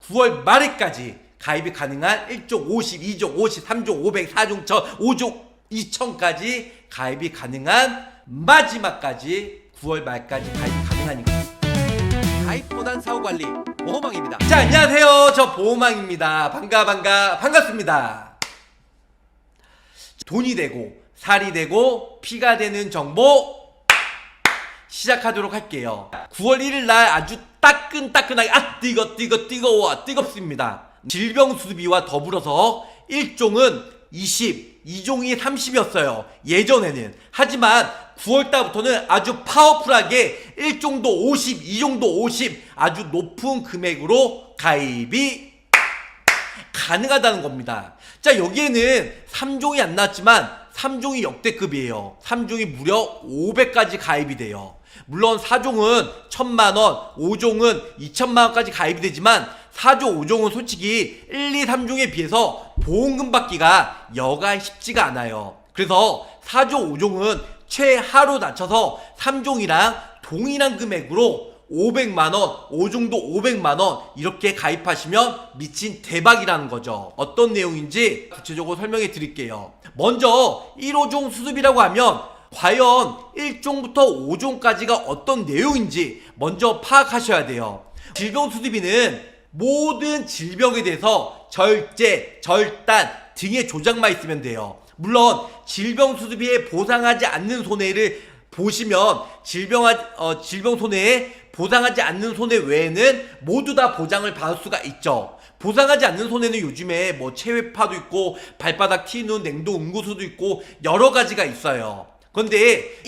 9월 말에까지 가입이 가능한 1종 50, 2종 50, 3종 500, 4종 1000, 5종 2000까지 가입이 가능한 마지막까지 9월 말까지 가입이 가능하니까 가입보단 사후관리 보호망입니다. 자, 안녕하세요. 저 보호망입니다. 반갑습니다. 돈이 되고 살이 되고 피가 되는 정보 시작하도록 할게요. 9월 1일 날 아주 따끈따끈하게 뜨거워 뜨겁습니다. 질병수습이와 더불어서 1종은 20, 2종이 30이었어요 예전에는. 하지만 9월달부터는 아주 파워풀하게 1종도 50, 2종도 50 아주 높은 금액으로 가입이 가능하다는 겁니다. 자, 여기에는 3종이 안 나왔지만 3종이 역대급이에요. 3종이 무려 500까지 가입이 돼요. 물론 4종은 1000만원, 5종은 2000만원까지 가입이 되지만 4종, 5종은 솔직히 1, 2, 3종에 비해서 보험금 받기가 여간 쉽지가 않아요. 그래서 4종, 5종은 최하로 낮춰서 3종이랑 동일한 금액으로 500만원, 5종도 500만원 이렇게 가입하시면 미친 대박이라는 거죠. 어떤 내용인지 구체적으로 설명해 드릴게요. 먼저 1호종 수습이라고 하면 과연 1종부터 5종까지가 어떤 내용인지 먼저 파악하셔야 돼요. 질병수습비는 모든 질병에 대해서 절제, 절단 등의 조작만 있으면 돼요. 물론 질병수습비에 보상하지 않는 손해를 보시면 질병 손해에 보상하지 않는 손해 외에는 모두 다 보장을 받을 수가 있죠. 보상하지 않는 손해는 요즘에 뭐 체외파도 있고 발바닥 튀는 냉동 응고수도 있고 여러 가지가 있어요. 그런데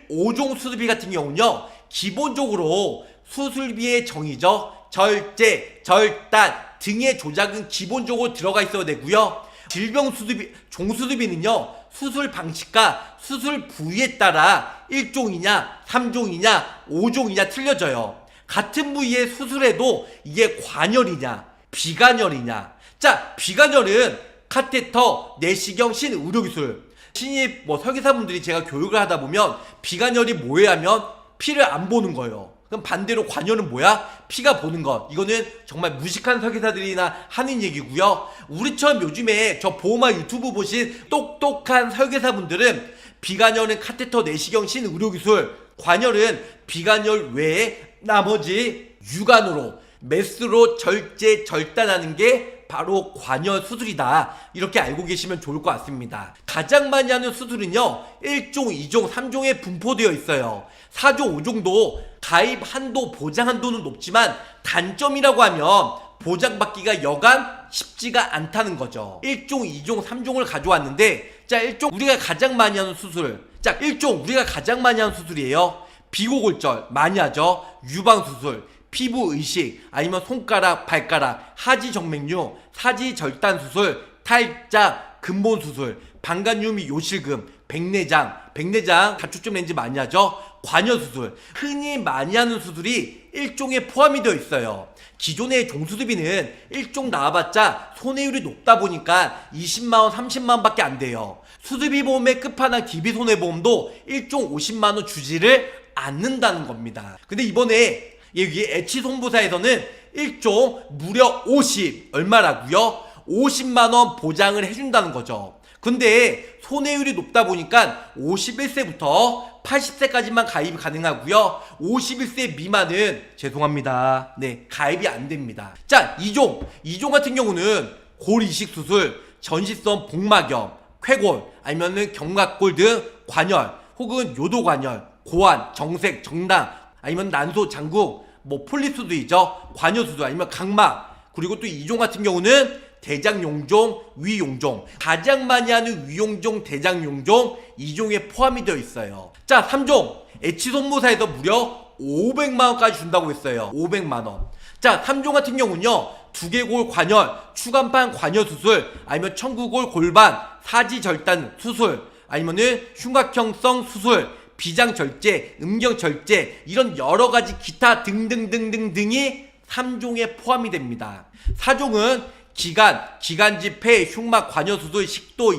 5종 수술비 같은 경우는요, 기본적으로 수술비의 정의죠. 절제, 절단 등의 조작은 기본적으로 들어가 있어야 되고요. 질병수술비, 종수술비는요, 수술 방식과 수술 부위에 따라 1종이냐, 3종이냐, 5종이냐 틀려져요. 같은 부위에 수술해도 이게 관열이냐, 비관열이냐. 자, 비관열은 카테터, 내시경, 신의료기술. 신입 설계사분들이 제가 교육을 하다 보면 비관열이 뭐야 하면 피를 안 보는 거예요. 그럼 반대로 관열은 뭐야? 피가 보는 것. 이거는 정말 무식한 설계사들이나 하는 얘기고요. 우리처럼 요즘에 저 보호막 유튜브 보신 똑똑한 설계사분들은 비관열은 카테터, 내시경, 신의료기술, 관열은 비관열 외에 나머지 유관으로 메스로 절제, 절단하는 게 바로 관열 수술이다. 이렇게 알고 계시면 좋을 것 같습니다. 가장 많이 하는 수술은요, 1종, 2종, 3종에 분포되어 있어요. 4종, 5종도 가입 한도, 보장 한도는 높지만 단점이라고 하면 보장받기가 여간 쉽지가 않다는 거죠. 1종, 2종, 3종을 가져왔는데, 자, 1종 우리가 가장 많이 하는 수술. 자, 1종 우리가 가장 많이 하는 수술이에요. 비고골절 많이 하죠. 유방수술, 피부 의식, 아니면 손가락, 발가락, 하지 정맥류, 사지 절단 수술, 탈장, 근본 수술, 방간유미 요실금, 백내장 다초점 렌즈 많이 하죠. 관여 수술, 흔히 많이 하는 수술이 1종에 포함이 되어 있어요. 기존의 종수술비는 1종 나와봤자 손해율이 높다 보니까 20만원, 30만원 밖에 안 돼요. 수술비 보험의 끝판왕 DB손해보험도 1종 50만원 주지를 않는다는 겁니다. 근데 이번에 여기 H손보사에서는 1종 무려 50 얼마라고요? 50만원 보장을 해준다는 거죠. 근데 손해율이 높다 보니까 51세부터 80세까지만 가입이 가능하고요. 51세 미만은 죄송합니다. 네, 가입이 안 됩니다. 자, 2종 같은 경우는 골 이식 수술, 전신성 복막염, 쾌골, 아니면은 견갑골 등 관열, 혹은 요도관열, 고환, 정색, 정당, 아니면 난소, 장국, 폴립수술이죠. 관여수술, 아니면 각막. 그리고 또 2종 같은 경우는 대장용종, 위용종. 가장 많이 하는 위용종, 대장용종 2종에 포함이 되어 있어요. 자, 3종 H손보사에서 무려 500만원까지 준다고 했어요. 500만원. 자, 3종 같은 경우는요, 두개골 관열, 추간판 관여 수술, 아니면 청구골 골반, 사지 절단 수술, 아니면은 흉곽형성 수술, 비장 절제, 음경 절제, 이런 여러 가지 기타 등등등등등이 3종에 포함이 됩니다. 4종은 기관지 폐, 흉막 관여 수술, 식도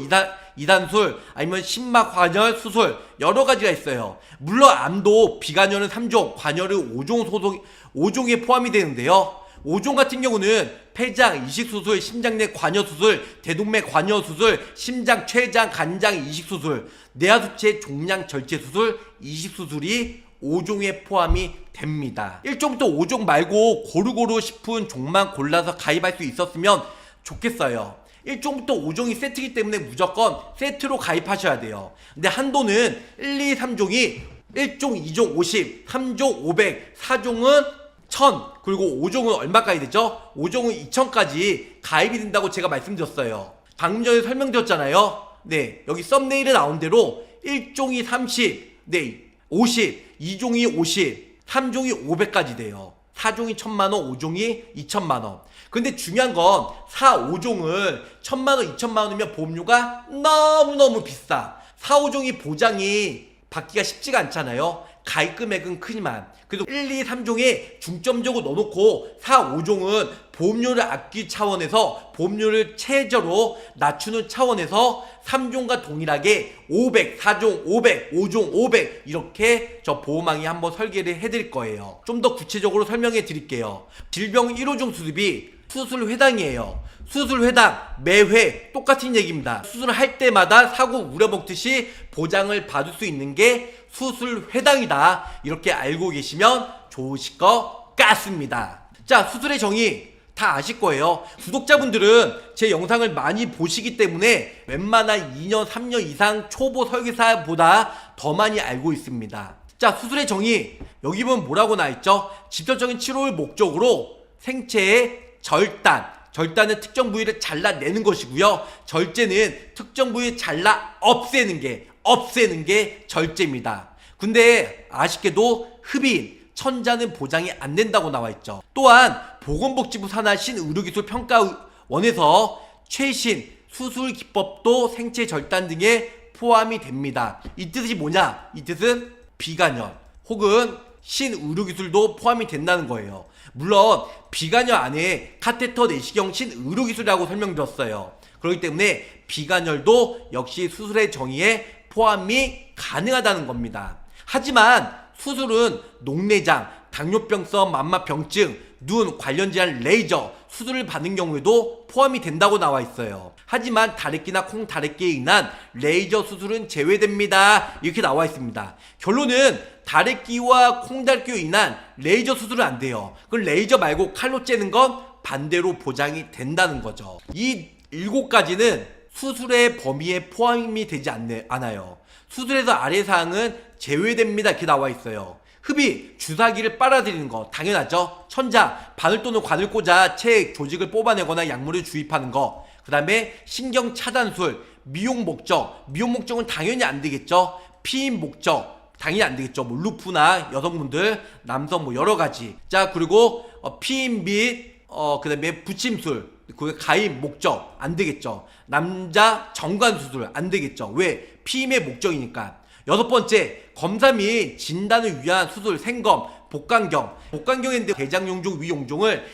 이단술, 아니면 심막 관여 수술, 여러 가지가 있어요. 물론 암도 비관여는 3종, 관여는 5종에 포함이 되는데요. 5종 같은 경우는 폐장, 이식수술, 심장내 관여수술, 대동맥 관여수술, 심장, 췌장, 간장 이식수술, 내하수체 종양 절제수술, 이식수술이 5종에 포함이 됩니다. 1종부터 5종 말고 고루고루 싶은 종만 골라서 가입할 수 있었으면 좋겠어요. 1종부터 5종이 세트이기 때문에 무조건 세트로 가입하셔야 돼요. 근데 한도는 1, 2, 3종이 1종, 2종 50, 3종 500, 4종은 1000, 그리고 5종은 얼마까지 되죠? 5종은 2000까지 가입이 된다고 제가 말씀드렸어요. 방금 전에 설명드렸잖아요. 네, 여기 썸네일에 나온 대로 1종이 30, 네, 50, 2종이 50, 3종이 500까지 돼요. 4종이 1000만원, 5종이 2000만원. 근데 중요한 건 4, 5종을 1000만원, 2000만원이면 보험료가 너무너무 비싸. 4, 5종이 보장이 받기가 쉽지가 않잖아요. 가입 금액은 크지만. 그래도 1, 2, 3종에 중점적으로 넣어놓고 4, 5종은 보험료를 아끼기 차원에서 보험료를 최저로 낮추는 차원에서 3종과 동일하게 500, 4종 500, 5종 500 이렇게 저 보험왕이 한번 설계를 해드릴 거예요. 좀 더 구체적으로 설명해 드릴게요. 질병 1호종 수술비 수술 회당이에요. 수술 회당 매회 똑같은 얘기입니다. 수술할 때마다 사고 우려먹듯이 보장을 받을 수 있는 게 수술 회당이다. 이렇게 알고 계시면 좋으실 것 같습니다. 자, 수술의 정의 다 아실 거예요. 구독자분들은 제 영상을 많이 보시기 때문에 웬만한 2년, 3년 이상 초보 설계사보다 더 많이 알고 있습니다. 자, 수술의 정의 여기 보면 뭐라고 나와있죠? 직접적인 치료를 목적으로 생체의 절단은 특정 부위를 잘라내는 것이고요. 절제는 특정 부위를 잘라 없애는 게 절제입니다. 근데 아쉽게도 흡인, 천자는 보장이 안 된다고 나와 있죠. 또한 보건복지부 산하 신의료기술평가원에서 최신 수술 기법도 생체 절단 등에 포함이 됩니다. 이 뜻이 뭐냐? 이 뜻은 비간염 혹은 신의료기술도 포함이 된다는 거예요. 물론 비간염 안에 카테터 내시경 신의료기술이라고 설명드렸어요. 그렇기 때문에 비간혈도 역시 수술의 정의에 포함이 가능하다는 겁니다. 하지만 수술은 녹내장, 당뇨병성 만마병증, 눈 관련 질환 레이저 수술을 받는 경우에도 포함이 된다고 나와 있어요. 하지만 다래끼나 콩다래끼에 인한 레이저 수술은 제외됩니다. 이렇게 나와 있습니다. 결론은 다래끼와 콩다래끼로 인한 레이저 수술은 안 돼요. 그럼 레이저 말고 칼로 째는 건 반대로 보장이 된다는 거죠. 이 7가지는 수술의 범위에 포함이 되지 않아요. 수술에서 아래 사항은 제외됩니다. 이렇게 나와 있어요. 흡입, 주사기를 빨아들이는 거 당연하죠. 천자, 바늘 또는 관을 꽂아 체 조직을 뽑아내거나 약물을 주입하는 거. 그 다음에 신경 차단술, 미용 목적은 당연히 안 되겠죠. 피임 목적 당연히 안 되겠죠. 뭐 루프나 여성분들, 남성 뭐 여러 가지. 자, 그리고 피임 및 그 다음에 붙임술, 그 가입 목적 안 되겠죠. 남자 정관 수술 안 되겠죠. 왜? 피임의 목적이니까. 6번째, 검사 및 진단을 위한 수술, 생검, 복강경인데 대장용종, 위용종을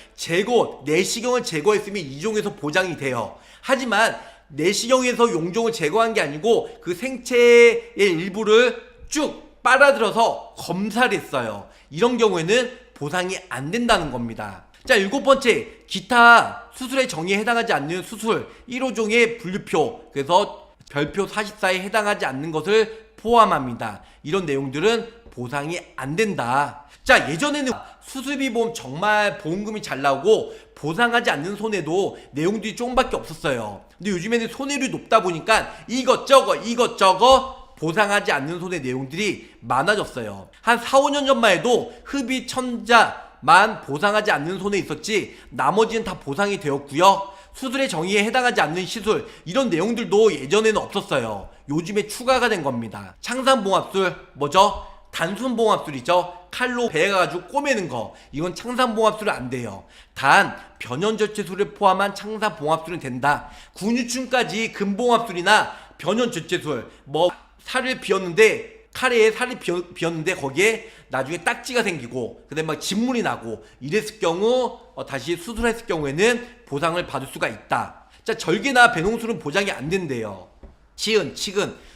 내시경을 제거했으면 2종에서 보장이 돼요. 하지만 내시경에서 용종을 제거한 게 아니고 그 생체의 일부를 쭉 빨아들여서 검사를 했어요. 이런 경우에는 보상이 안 된다는 겁니다. 자, 7번째, 기타 수술의 정의에 해당하지 않는 수술 1호종의 분류표, 그래서 별표 44에 해당하지 않는 것을 포함합니다. 이런 내용들은 보상이 안 된다. 자, 예전에는 수술비 보험 정말 보험금이 잘 나오고 보상하지 않는 손해도 내용들이 조금밖에 없었어요. 근데 요즘에는 손해율이 높다 보니까 이것저것 보상하지 않는 손해 내용들이 많아졌어요. 한 4, 5년 전만 해도 흡입, 천자만 보상하지 않는 손해 있었지 나머지는 다 보상이 되었고요. 수술의 정의에 해당하지 않는 시술, 이런 내용들도 예전에는 없었어요. 요즘에 추가가 된 겁니다. 창산봉합술 뭐죠? 단순봉합술이죠. 칼로 베어가지고 꼬매는 거, 이건 창산봉합술은 안 돼요. 단 변연절제술을 포함한 창산봉합술은 된다. 근유충까지 근봉합술이나 변연절제술, 뭐 살을 비웠는데 카레에 살이 비었는데 거기에 나중에 딱지가 생기고 그다음에 막 진물이 나고 이랬을 경우 다시 수술했을 경우에는 보상을 받을 수가 있다. 자, 절개나 배농술은 보장이 안 된대요. 치은,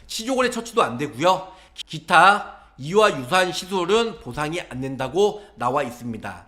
치조골의 처치도 안 되고요. 기타 이와 유사한 시술은 보상이 안 된다고 나와 있습니다.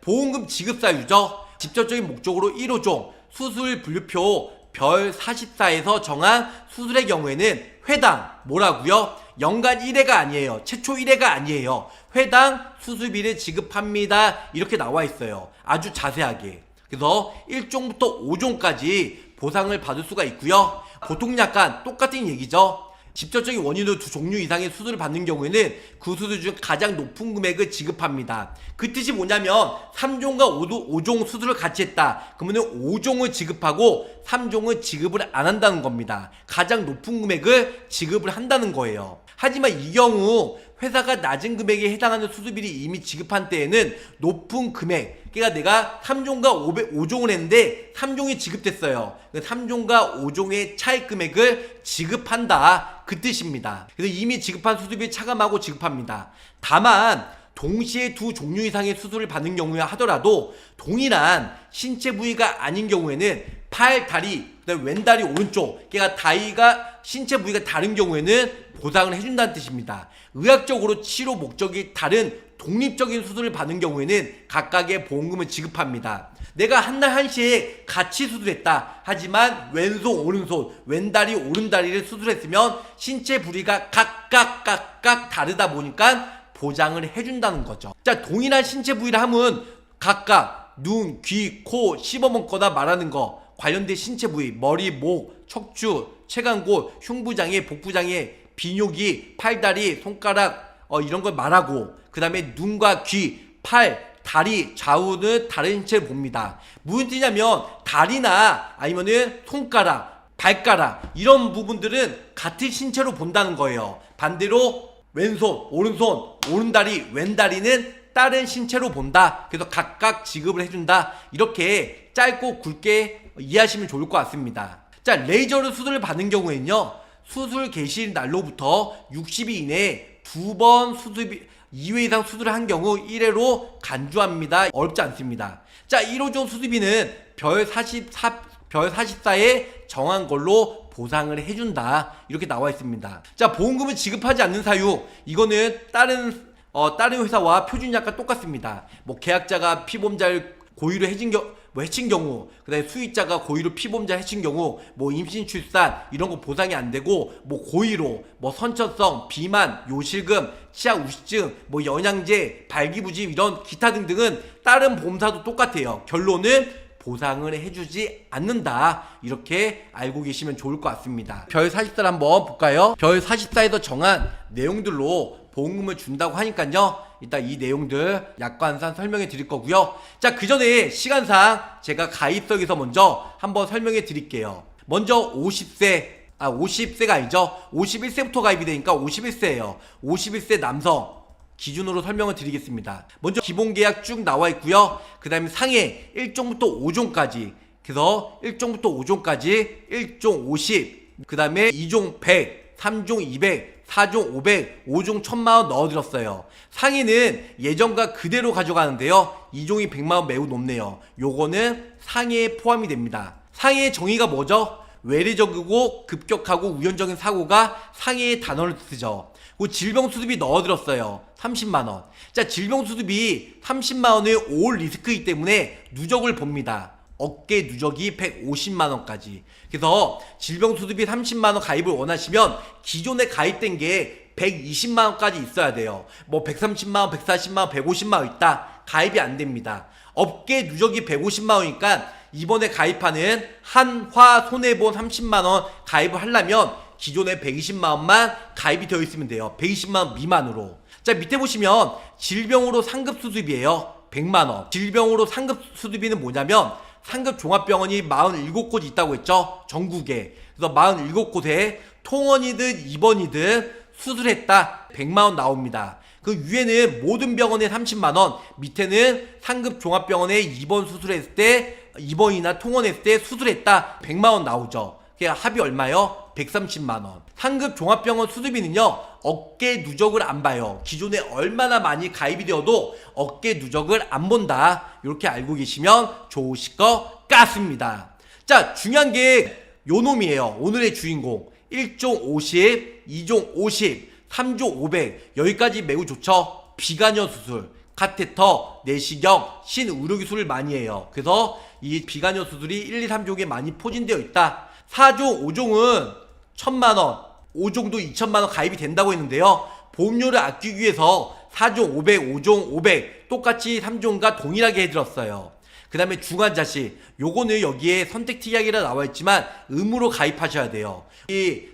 보험금 지급 사유죠. 직접적인 목적으로 1호종 수술 분류표 별 44에서 정한 수술의 경우에는 회당 뭐라고요? 연간 1회가 아니에요. 최초 1회가 아니에요. 회당 수술비를 지급합니다. 이렇게 나와 있어요. 아주 자세하게. 그래서 1종부터 5종까지 보상을 받을 수가 있고요. 보통 약간 똑같은 얘기죠. 직접적인 원인으로 두 종류 이상의 수술을 받는 경우에는 그 수술 중 가장 높은 금액을 지급합니다. 그 뜻이 뭐냐면 3종과 5종 수술을 같이 했다. 그러면 5종을 지급하고 3종은 지급을 안 한다는 겁니다. 가장 높은 금액을 지급을 한다는 거예요. 하지만 이 경우 회사가 낮은 금액에 해당하는 수술비를 이미 지급한 때에는 높은 금액, 그러니까 내가 3종과 5종을 했는데 3종이 지급됐어요. 3종과 5종의 차액 금액을 지급한다, 그 뜻입니다. 그래서 이미 지급한 수술비 차감하고 지급합니다. 다만 동시에 두 종류 이상의 수술을 받는 경우에 하더라도 동일한 신체 부위가 아닌 경우에는 팔, 다리, 그다음에 왼다리, 오른쪽, 그러니까 다리가 신체 부위가 다른 경우에는 보상을 해준다는 뜻입니다. 의학적으로 치료 목적이 다른 독립적인 수술을 받는 경우에는 각각의 보험금을 지급합니다. 내가 한날 한시에 같이 수술했다. 하지만 왼손, 오른손, 왼다리, 오른다리를 수술했으면 신체 부위가 각각 다르다 보니까 보장을 해준다는 거죠. 자, 동일한 신체 부위를 하면 각각 눈, 귀, 코, 씹어먹거나 말하는 거 관련된 신체 부위, 머리, 목, 척추, 체간골, 흉부장애, 복부장애, 비뇨기, 팔다리, 손가락 이런 걸 말하고, 그 다음에 눈과 귀, 팔, 다리, 좌우는 다른 신체를 봅니다. 무슨 뜻이냐면 다리나 아니면은 손가락, 발가락 이런 부분들은 같은 신체로 본다는 거예요. 반대로 왼손, 오른손, 오른다리, 왼다리는 다른 신체로 본다. 그래서 각각 지급을 해준다. 이렇게 짧고 굵게 이해하시면 좋을 것 같습니다. 자, 레이저로 수술을 받는 경우에는요, 수술 개시 날로부터 60일 이내에 2번 수술비 2회 이상 수술을 한 경우 1회로 간주합니다. 어렵지 않습니다. 자, 1호종 수술비는 별 44에 정한 걸로 보상을 해준다. 이렇게 나와 있습니다. 자, 보험금을 지급하지 않는 사유, 이거는 다른 회사와 표준약과 똑같습니다. 뭐 계약자가 피보험자를 고의로 해친 경우, 그 다음에 수의자가 고의로 피보험자 해친 경우, 뭐 임신 출산 이런 거 보상이 안 되고, 뭐 고의로 뭐 선천성, 비만, 요실금, 치아 우식증, 뭐 영양제, 발기부짐 이런 기타 등등은 다른 보험사도 똑같아요. 결론은 보상을 해주지 않는다. 이렇게 알고 계시면 좋을 것 같습니다. 별 44를 한번 볼까요? 별 44에서 정한 내용들로 보험금을 준다고 하니까요, 일단 이 내용들 약관상 설명해 드릴 거고요. 자, 그 전에 시간상 제가 가입석에서 먼저 한번 설명해 드릴게요. 먼저 50세가 아니죠. 51세부터 가입이 되니까 51세예요. 51세 남성 기준으로 설명을 드리겠습니다. 먼저 기본계약 쭉 나와 있고요. 그 다음에 상해 1종부터 5종까지, 그래서 1종부터 5종까지 1종 50, 그 다음에 2종 100, 3종 200, 4종 500, 5종 1000만원 넣어드렸어요. 상해는 예전과 그대로 가져가는데요, 2종이 100만원 매우 높네요. 요거는 상해에 포함이 됩니다. 상해의 정의가 뭐죠? 외래적이고 급격하고 우연적인 사고가 상해의 단어를 쓰죠. 그 질병수습이 넣어들었어요. 30만원. 자, 질병수습이 30만원의 올 리스크이기 때문에 누적을 봅니다. 어깨 누적이 150만원까지. 그래서 질병수습이 30만원 가입을 원하시면 기존에 가입된 게 120만원까지 있어야 돼요. 뭐 130만원, 140만원, 150만원 있다, 가입이 안 됩니다. 업계 누적이 150만원이니까 이번에 가입하는 한화손해보험 30만원 가입을 하려면 기존에 120만원만 가입이 되어 있으면 돼요. 120만원 미만으로. 자, 밑에 보시면 질병으로 상급 수술비예요. 100만원. 질병으로 상급 수술비는 뭐냐면 상급 종합병원이 47곳 있다고 했죠, 전국에. 그래서 47곳에 통원이든 입원이든 수술했다, 100만원 나옵니다. 그 위에는 모든 병원에 30만원, 밑에는 상급 종합병원에 입원 수술했을 때, 입원이나 통원했을 때 수술했다, 100만원 나오죠. 그게 합이 얼마요? 130만원. 상급 종합병원 수술비는요, 어깨 누적을 안 봐요. 기존에 얼마나 많이 가입이 되어도 어깨 누적을 안 본다. 이렇게 알고 계시면 좋으실 것 같습니다. 자, 중요한 게 요놈이에요. 오늘의 주인공. 1종 50, 2종 50, 3종 500. 여기까지 매우 좋죠. 비관여 수술, 카테터, 내시경, 신의료기술을 많이 해요. 그래서 이 비간여 수술이 1, 2, 3종에 많이 포진되어 있다. 4종, 5종은 1,000만원, 5종도 2,000만원 가입이 된다고 했는데요. 보험료를 아끼기 위해서 4종 500, 5종 500 똑같이 3종과 동일하게 해드렸어요. 그 다음에 중환자실, 요거는 여기에 선택특약이라 나와있지만 의무로 가입하셔야 돼요.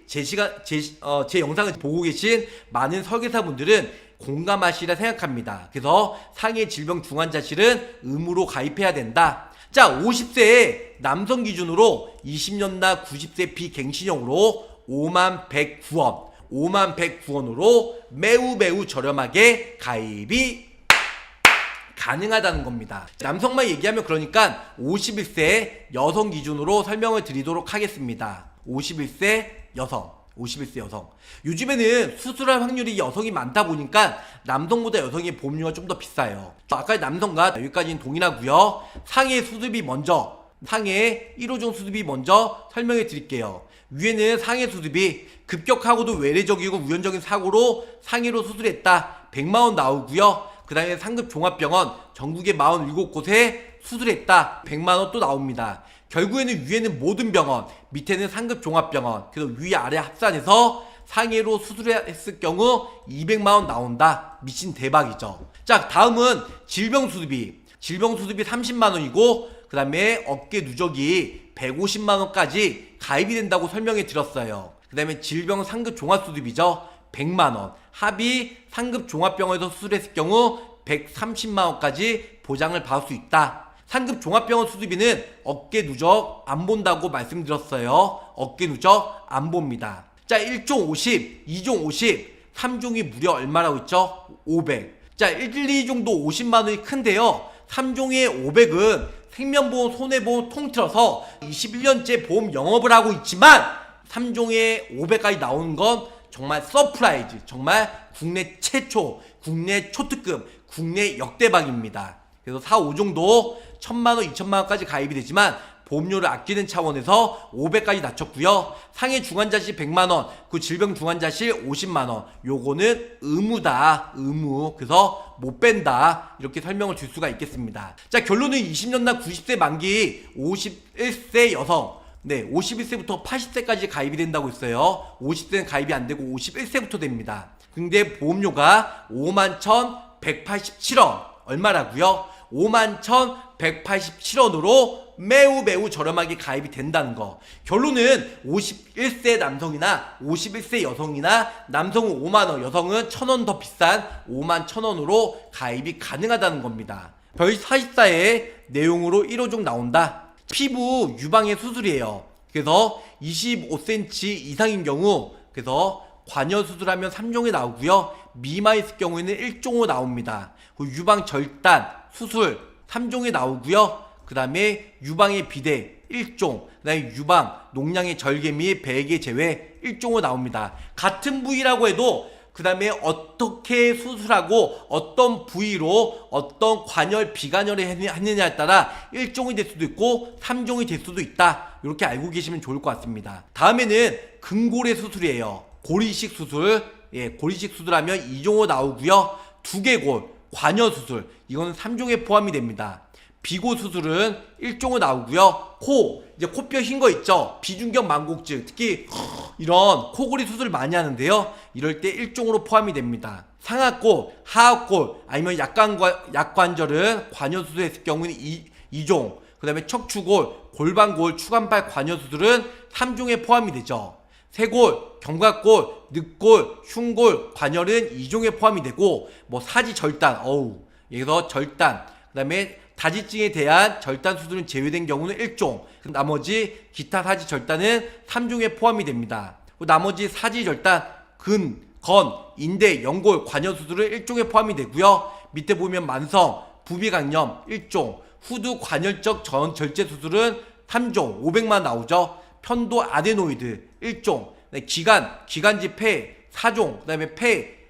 제 영상을 보고 계신 많은 설계사분들은 공감하시라 생각합니다. 그래서 상해 질병 중환자실은 의무로 가입해야 된다. 자, 50세 남성 기준으로 20년나 90세 비갱신형으로 51,109원 51,109원으로 매우 저렴하게 가입이 가능하다는 겁니다. 남성만 얘기하면 그러니까 51세 여성 기준으로 설명을 드리도록 하겠습니다. 51세 여성. 요즘에는 수술할 확률이 여성이 많다 보니까 남성보다 여성의 보험료가 좀 더 비싸요. 아까 남성과 여기까지는 동일하고요. 상해 수술비 먼저, 상해 1호종 수술비 먼저 설명해 드릴게요. 위에는 상해 수술비, 급격하고도 외래적이고 우연적인 사고로 상해로 수술했다. 100만원 나오고요. 그 다음에 상급 종합병원 전국에 47곳에 수술했다. 100만원 또 나옵니다. 결국에는 위에는 모든 병원, 밑에는 상급 종합병원, 그래서 위아래 합산해서 상해로 수술했을 경우 200만원 나온다. 미친 대박이죠. 자, 다음은 질병수술비. 질병수술비 30만원이고 그 다음에 어깨 누적이 150만원까지 가입이 된다고 설명해 드렸어요. 그 다음에 질병 상급 종합수술비죠. 100만원. 합의 상급 종합병원에서 수술했을 경우 130만원까지 보장을 받을 수 있다. 상급 종합병원 수술비는 어깨 누적 안 본다고 말씀드렸어요. 어깨 누적 안 봅니다. 자, 1종 50, 2종 50, 3종이 무려 얼마라고 했죠? 500. 자, 1, 2종도 50만원이 큰데요. 3종의 500은 생명보험, 손해보험 통틀어서 21년째 보험 영업을 하고 있지만 3종의 500까지 나오는 건 정말 서프라이즈, 정말 국내 최초, 국내 초특급, 국내 역대박입니다. 그래서 4, 5종도 1,000만원, 2,000만원까지 가입이 되지만 보험료를 아끼는 차원에서 500까지 낮췄고요. 상해 중환자실 100만원, 그 질병 중환자실 50만원. 요거는 의무다. 의무. 그래서 못 뺀다. 이렇게 설명을 줄 수가 있겠습니다. 자, 결론은 20년나 90세 만기 51세 여성. 네, 51세부터 80세까지 가입이 된다고 했어요. 50세는 가입이 안 되고 51세부터 됩니다. 근데 보험료가 51,187원. 얼마라고요? 51,187원으로 매우 저렴하게 가입이 된다는 거. 결론은 51세 남성이나 51세 여성이나 남성은 5만원, 여성은 1,000원 더 비싼 51,000원으로 가입이 가능하다는 겁니다. 별 44의 내용으로 1호종 나온다. 피부 유방의 수술이에요. 그래서 25cm 이상인 경우, 그래서 관여 수술하면 3종에 나오고요. 미만 있을 경우에는 1종으로 나옵니다. 유방 절단 수술 3종에 나오고요. 그 다음에 유방의 비대 1종, 그 다음에 유방, 농양의 절개 및 배액의 제외 1종으로 나옵니다. 같은 부위라고 해도 그 다음에 어떻게 수술하고 어떤 부위로 어떤 관열, 비관열을 했느냐에 따라 1종이 될 수도 있고 3종이 될 수도 있다. 이렇게 알고 계시면 좋을 것 같습니다. 다음에는 근골의 수술이에요. 고리식 수술, 고리식 수술하면 2종으로 나오고요. 두개골, 관여 수술, 이거는 3종에 포함이 됩니다. 비고 수술은 1종으로 나오고요. 코, 이제 코뼈 흰 거 있죠. 비중격 망곡증, 특히 이런 코골이 수술 많이 하는데요. 이럴 때 1종으로 포함이 됩니다. 상악골, 하악골, 아니면 약관절은 관여 수술했을 경우는 2종, 그 다음에 척추골, 골반골, 추간팔 관여 수술은 3종에 포함이 되죠. 쇄골, 견갑골, 늑골, 흉골, 관열은 2종에 포함이 되고, 뭐 사지 절단, 여기서 절단, 그 다음에 다지증에 대한 절단 수술은 제외된 경우는 1종, 나머지 기타 사지 절단은 3종에 포함이 됩니다. 나머지 사지 절단, 건, 인대, 연골, 관여 수술은 1종에 포함이 되고요. 밑에 보면 만성, 부비강염 1종, 후두 관열적 절제 수술은 3종, 500만 나오죠. 편도 아데노이드 1종, 기관지 폐 4종, 그 다음에 폐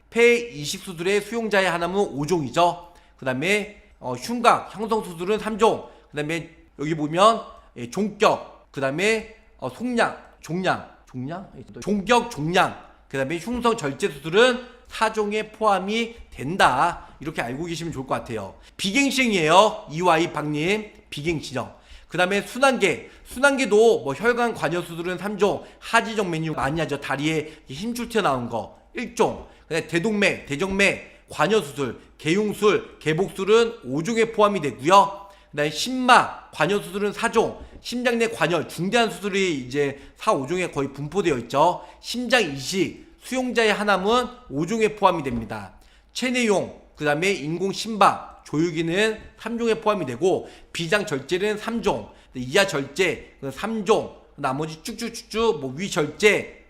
이식 수술의 수용자의 하나면 5종이죠. 그 다음에 흉곽 형성 수술은 3종, 그 다음에 여기 보면 종격, 그 다음에 종격, 종양, 그 다음에 흉성 절제 수술은 4종에 포함이 된다. 이렇게 알고 계시면 좋을 것 같아요. 비갱신이에요. 이와이 박님 비갱신형. 그 다음에 순환계도 뭐 혈관 관여 수술은 3종, 하지정 메뉴 많이 하죠. 다리에 힘줄 튀어나온 거 1종. 그다음에 대동맥, 대정맥, 관여 수술, 개용술, 개복술은 5종에 포함이 되고요. 그다음에 심막, 관여 수술은 4종, 심장 내 관여, 중대한 수술이 이제 4, 5종에 거의 분포되어 있죠. 심장 이식, 수용자의 하남은 5종에 포함이 됩니다. 체내용, 그 다음에 인공 심박, 조유기는 3종에 포함이 되고, 비장 절제는 3종, 이하 절제 3종, 나머지 쭉쭉쭉쭉 뭐 위 절제,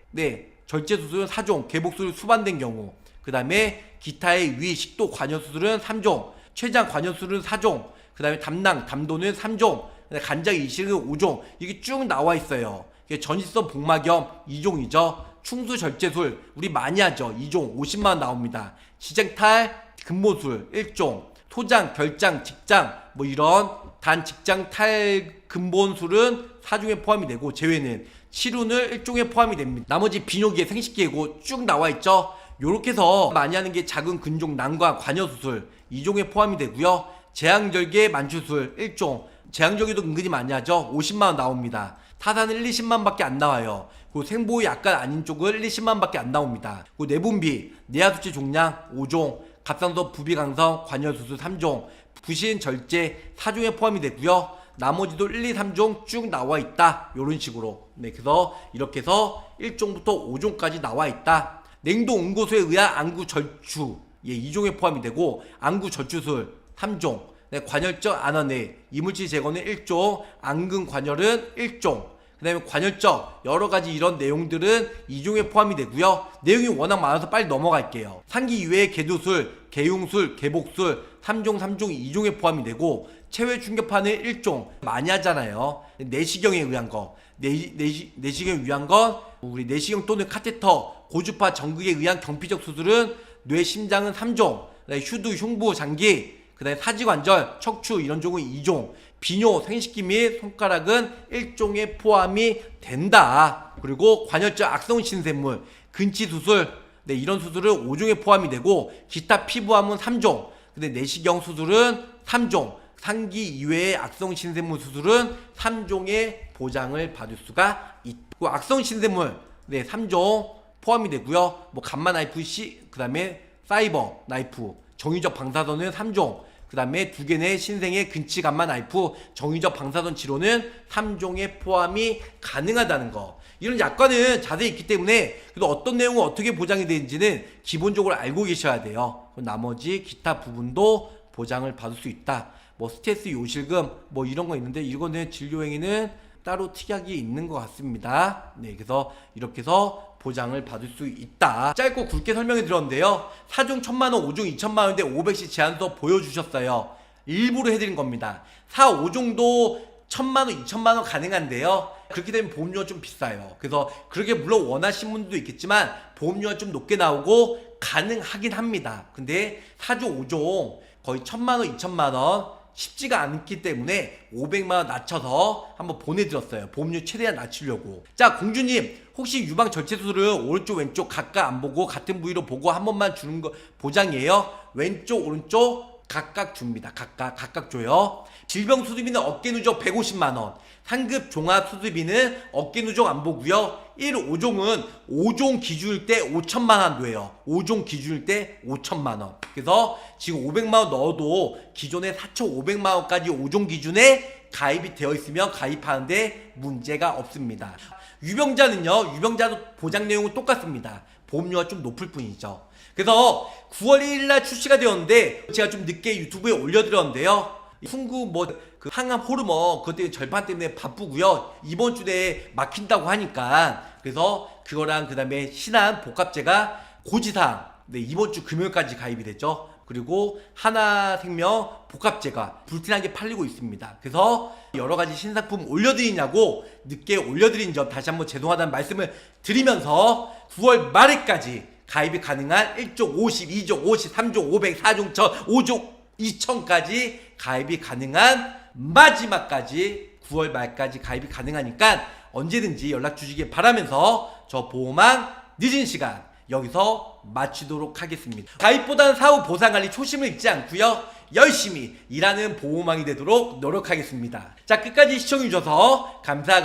절제 수술은 4종, 개복술 수반된 경우, 그 다음에 기타의 위 식도 관여 수술은 3종, 췌장 관여 수술은 4종, 그 다음에 담낭, 담도는 3종, 간장 이식은 5종, 이게 쭉 나와 있어요. 전이성 복막염 2종이죠. 충수 절제술 우리 많이 하죠. 2종 50만원 나옵니다. 지장탈 근모술 1종, 소장, 결장, 직장 뭐 이런 단 직장 탈 근본술은 4종에 포함이 되고, 제외는 치료는 1종에 포함이 됩니다. 나머지 비뇨기에 생식기고 쭉 나와 있죠. 요렇게 해서 많이 하는 게 작은 근종 난관 관여 수술 2종에 포함이 되고요. 재앙절개 만추술 1종, 재앙절개도 은근히 많이 하죠. 50만원 나옵니다. 타사는 1, 20만원밖에 안 나와요. 그 생보이 약간 아닌 쪽은 1, 20만원밖에 안 나옵니다. 그 내분비, 내하수치 종양 5종, 갑상선 부비강성 관여수술 3종, 부신 절제 4종에 포함이 되고요. 나머지도 1, 2, 3종 쭉 나와 있다. 요런 식으로. 그래서 이렇게 해서 1종부터 5종까지 나와 있다. 냉동 응고소에 의한 안구 절추 2종에 포함이 되고, 안구 절추술 3종, 관열적 안원내 이물질 제거는 1종, 안근 관열은 1종, 그 다음에 관열적 여러가지 이런 내용들은 2종에 포함이 되고요. 내용이 워낙 많아서 빨리 넘어갈게요. 상기 이외의 개도술, 개용술, 개복술 3종, 2종에 포함이 되고, 체외 충격파는 1종 많이 하잖아요. 내시경에 의한 거, 내시경에 의한 건 우리 내시경 또는 카테터, 고주파 전극에 의한 경피적 수술은 뇌, 심장은 3종, 휴두, 흉부, 장기, 그 다음에 사지관절, 척추 이런 종은 2종, 비뇨, 생식기 및 손가락은 1종에 포함이 된다. 그리고 관열적 악성신샘물, 근치수술, 이런 수술은 5종에 포함이 되고, 기타 피부암은 3종, 근데 내시경 수술은 3종, 상기 이외의 악성신샘물 수술은 3종의 보장을 받을 수가 있고, 악성신샘물 3종 포함이 되고요. 뭐 감마 나이프 그 다음에 사이버 나이프, 정유적 방사선은 3종, 그 다음에 2개의 신생의 근치 감마 나이프, 정유적 방사선 치료는 3종에 포함이 가능하다는 거. 이런 약관은 자세히 있기 때문에 그래도 어떤 내용은 어떻게 보장이 되는지는 기본적으로 알고 계셔야 돼요. 나머지 기타 부분도 보장을 받을 수 있다. 뭐 스트레스 요실금 뭐 이런 거 있는데, 이거는 진료행위는 따로 특약이 있는 것 같습니다. 그래서 이렇게 해서 보장을 받을 수 있다. 짧고 굵게 설명해 드렸는데요. 4종 1000만원, 5종 2000만원인데 500씩 제한서 보여주셨어요. 일부러 해드린 겁니다. 4, 5종도 1000만원, 2000만원 가능한데요. 그렇게 되면 보험료가 좀 비싸요. 그래서 그렇게 물론 원하시는 분들도 있겠지만 보험료가 좀 높게 나오고 가능하긴 합니다. 근데 4종, 5종 거의 1000만원, 2000만원 쉽지가 않기 때문에 500만원 낮춰서 한번 보내드렸어요. 보험료 최대한 낮추려고. 자, 공주님 혹시 유방 절제 수술을 오른쪽 왼쪽 각각 안 보고 같은 부위로 보고 한 번만 주는 거 보장이에요? 왼쪽 오른쪽 각각 줍니다. 각각 줘요. 질병 수술비는 어깨 누적 150만원, 상급 종합 수술비는 어깨 누적 안 보고요. 1, 5종은 5종 기준일 때 5천만원 돼요. 5종 기준일 때 5천만원. 그래서 지금 500만원 넣어도 기존에 4,500만원까지 5종 기준에 가입이 되어 있으면 가입하는데 문제가 없습니다. 유병자는요, 유병자도 보장 내용은 똑같습니다. 보험료가 좀 높을 뿐이죠. 그래서 9월 1일날 출시가 되었는데 제가 좀 늦게 유튜브에 올려드렸는데요. 풍구 그 항암 호르몬 그것 때문에 절판 때문에 바쁘고요. 이번 주 내에 막힌다고 하니까, 그래서 그거랑 그 다음에 신한 복합제가 고지사항 이번 주 금요일까지 가입이 됐죠. 그리고 하나생명 복합제가 불티나게 팔리고 있습니다. 그래서 여러가지 신상품 올려드리냐고 늦게 올려드린 점 다시 한번 죄송하다는 말씀을 드리면서 9월 말에까지 가입이 가능한 1종 50, 2종 50, 3종 500, 4종 1000, 5종 2000까지 가입이 가능한 마지막까지 9월 말까지 가입이 가능하니까 언제든지 연락 주시길 바라면서 저 보호망 늦은 시간 여기서 마치도록 하겠습니다. 가입보다는 사후 보상관리 초심을 잃지 않고요, 열심히 일하는 보호망이 되도록 노력하겠습니다. 자, 끝까지 시청해주셔서 감사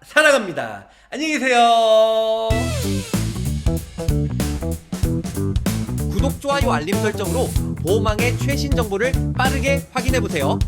사랑합니다. 안녕히 계세요. 구독, 좋아요, 알림 설정으로 보호망의 최신 정보를 빠르게 확인해보세요.